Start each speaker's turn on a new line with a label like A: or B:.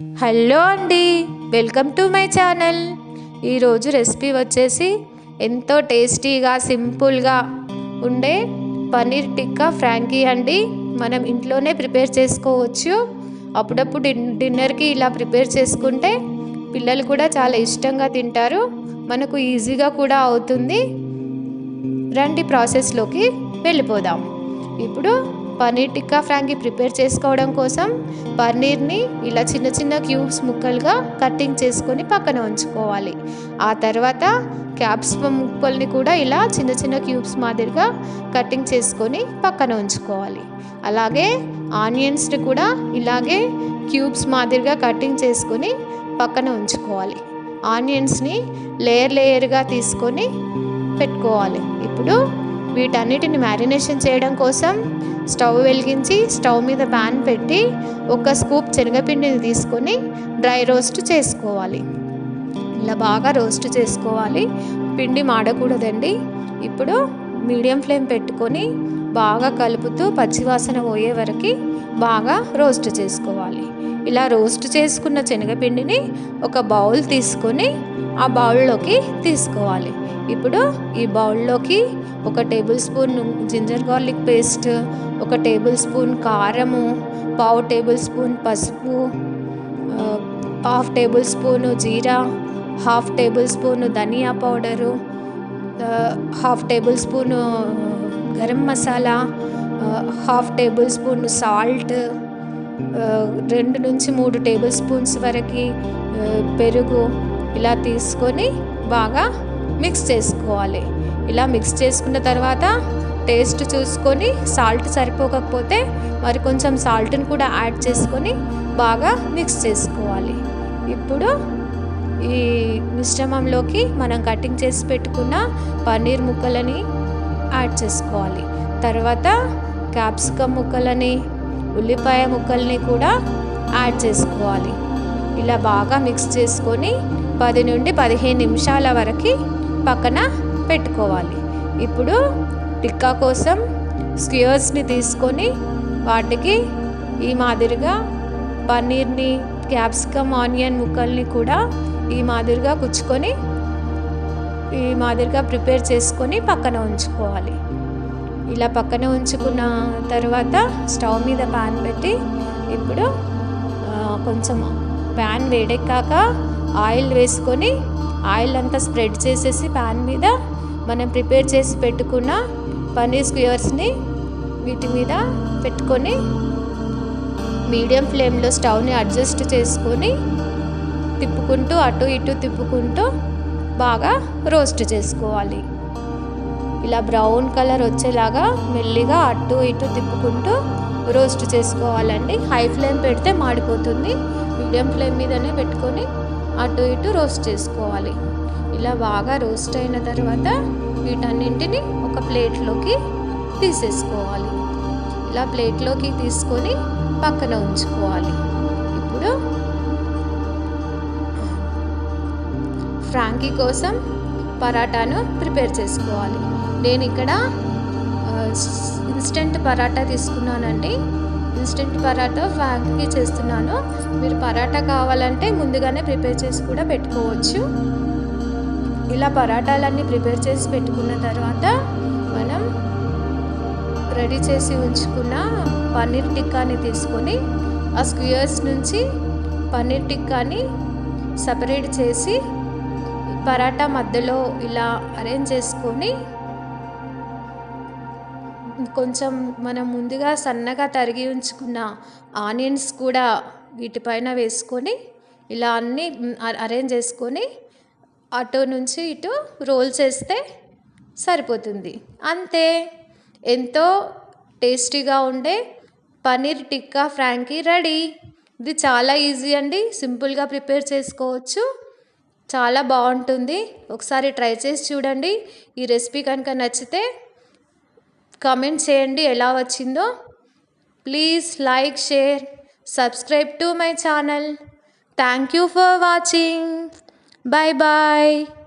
A: Hello అండి, welcome to my channel. ఈరోజు recipe వచ్చేసి ఎంతో టేస్టీగా సింపుల్గా ఉండే పన్నీర్ టిక్కా ఫ్రాంకీ అండి. మనం ఇంట్లోనే ప్రిపేర్ చేసుకోవచ్చు. అప్పుడప్పుడు డిన్నర్కి ఇలా ప్రిపేర్ చేసుకుంటే పిల్లలు కూడా చాలా ఇష్టంగా తింటారు. మనకు ఈజీగా కూడా అవుతుంది. రండి ప్రాసెస్లోకి వెళ్ళిపోదాం. ఇప్పుడు పన్నీర్ టిక్కా ఫ్రాంకీ ప్రిపేర్ చేసుకోవడం కోసం పన్నీర్ని ఇలా చిన్న చిన్న క్యూబ్స్ ముక్కలుగా కటింగ్ చేసుకొని పక్కన ఉంచుకోవాలి. ఆ తర్వాత క్యాప్సికమ్ ముక్కల్ని కూడా ఇలా చిన్న చిన్న క్యూబ్స్ మాదిరిగా కటింగ్ చేసుకొని పక్కన ఉంచుకోవాలి. అలాగే ఆనియన్స్ని కూడా ఇలాగే క్యూబ్స్ మాదిరిగా కటింగ్ చేసుకొని పక్కన ఉంచుకోవాలి. ఆనియన్స్ని లేయర్గా తీసుకొని పెట్టుకోవాలి. ఇప్పుడు వీటన్నిటిని మ్యారినేషన్ చేయడం కోసం స్టవ్ వెలిగించి స్టవ్ మీద ప్యాన్ పెట్టి ఒక స్కూప్ శనగపిండిని తీసుకొని డ్రై రోస్ట్ చేసుకోవాలి. ఇలా బాగా రోస్ట్ చేసుకోవాలి. పిండి మాడకూడదండి. ఇప్పుడు మీడియం ఫ్లేమ్ పెట్టుకొని బాగా కలుపుతూ పచ్చివాసన పోయే వరకు బాగా రోస్ట్ చేసుకోవాలి. ఇలా రోస్ట్ చేసుకున్న శనగపిండిని ఒక బౌల్ తీసుకొని ఆ బౌల్లోకి తీసుకోవాలి. ఇప్పుడు ఈ బౌల్లోకి 1 tablespoon ginger garlic paste, 1 tablespoon కారము, 1/2 టేబుల్ స్పూన్ పసుపు, 1/2 టేబుల్ స్పూన్ జీరా, 1/2 టేబుల్ స్పూన్ ధనియా powder, 1/2 tablespoon garam masala, 1/2 tablespoon salt, 2 నుంచి 3 టేబుల్ స్పూన్స్ వరకు పెరుగు ఇలా తీసుకొని బాగా మిక్స్ చేసుకోవాలి. ఇలా మిక్స్ చేసుకున్న తర్వాత టేస్ట్ చూసుకొని సాల్ట్ సరిపోకపోతే మరి కొంచెం సాల్ట్ని కూడా యాడ్ చేసుకొని బాగా మిక్స్ చేసుకోవాలి. ఇప్పుడు ఈ మిశ్రమంలోకి మనం కటింగ్ చేసి పెట్టుకున్న పన్నీర్ ముక్కలని యాడ్ చేసుకోవాలి. తర్వాత క్యాప్సికమ్ ముక్కలని, ఉల్లిపాయ ముక్కల్ని కూడా యాడ్ చేసుకోవాలి. ఇలా బాగా మిక్స్ చేసుకొని 10 నుండి 15 నిమిషాల వరకు పక్కన పెట్టుకోవాలి. ఇప్పుడు టిక్కా కోసం స్క్యూర్స్ని తీసుకొని వాటికి ఈ మాదిరిగా పన్నీర్ని, క్యాప్సికమ్, ఆనియన్ ముక్కల్ని కూడా ఈ మాదిరిగా కుచ్చుకొని ఈ మాదిరిగా ప్రిపేర్ చేసుకొని పక్కన ఉంచుకోవాలి. ఇలా పక్కన ఉంచుకున్న తర్వాత స్టవ్ మీద ప్యాన్ పెట్టి ఇప్పుడు కొంచెం ప్యాన్ వేడెక్కాక ఆయిల్ వేసుకొని ఆయిల్ అంతా స్ప్రెడ్ చేసేసి ప్యాన్ మీద మనం ప్రిపేర్ చేసి పెట్టుకున్న పన్నీర్ స్క్యూర్స్ని వీటి మీద పెట్టుకొని మీడియం ఫ్లేమ్లో స్టవ్ని అడ్జస్ట్ చేసుకొని తిప్పుకుంటూ అటు ఇటు తిప్పుకుంటూ బాగా రోస్ట్ చేసుకోవాలి. ఇలా బ్రౌన్ కలర్ వచ్చేలాగా మెల్లిగా అటు ఇటు తిప్పుకుంటూ రోస్ట్ చేసుకోవాలండి. హై ఫ్లేమ్ పెడితే మాడిపోతుంది. మీడియం ఫ్లేమ్ మీదనే పెట్టుకొని అటు ఇటు రోస్ట్ చేసుకోవాలి. ఇలా బాగా రోస్ట్ అయిన తర్వాత వీటన్నింటిని ఒక ప్లేట్లోకి తీసేసుకోవాలి. ఇలా ప్లేట్లోకి తీసుకొని పక్కన ఉంచుకోవాలి. ఇప్పుడు ఫ్రాంకీ కోసం పరాటాను ప్రిపేర్ చేసుకోవాలి. నేను ఇక్కడ ఇన్స్టెంట్ పరాటా తీసుకున్నానండి. ఇన్స్టెంట్ పరాటా ఫ్రాంకీ చేస్తున్నాను. మీరు పరాటా కావాలంటే ముందుగానే ప్రిపేర్ చేసి కూడా పెట్టుకోవచ్చు. ఇలా పరాటాలన్నీ ప్రిపేర్ చేసి పెట్టుకున్న తర్వాత మనం రెడీ చేసి ఉంచుకున్న పన్నీర్ టిక్కాని తీసుకొని ఆ స్క్యూర్స్ నుంచి పన్నీర్ టిక్కాని సపరేట్ చేసి పరాటా మధ్యలో ఇలా అరేంజ్ చేసుకొని కొంచెం మనం ముందుగా సన్నగా తరిగి ఉంచుకున్న ఆనియన్స్ కూడా వీటిపైన వేసుకొని ఇలా అన్నీ అరేంజ్ చేసుకొని అటు నుంచి ఇటు రోల్ చేస్తే సరిపోతుంది. అంతే, ఎంతో టేస్టీగా ఉండే పన్నీర్ టిక్కా ఫ్రాంకీ రెడీ. ఇది చాలా ఈజీ అండి. సింపుల్గా ప్రిపేర్ చేసుకోవచ్చు. చాలా బాగుంటుంది. ఒకసారి ట్రై చేసి చూడండి. ఈ రెసిపీ కనుక నచ్చితే కామెంట్ చేయండి ఎలా వచ్చిందో. Please like, share, subscribe to my channel. Thank you for watching. Bye bye.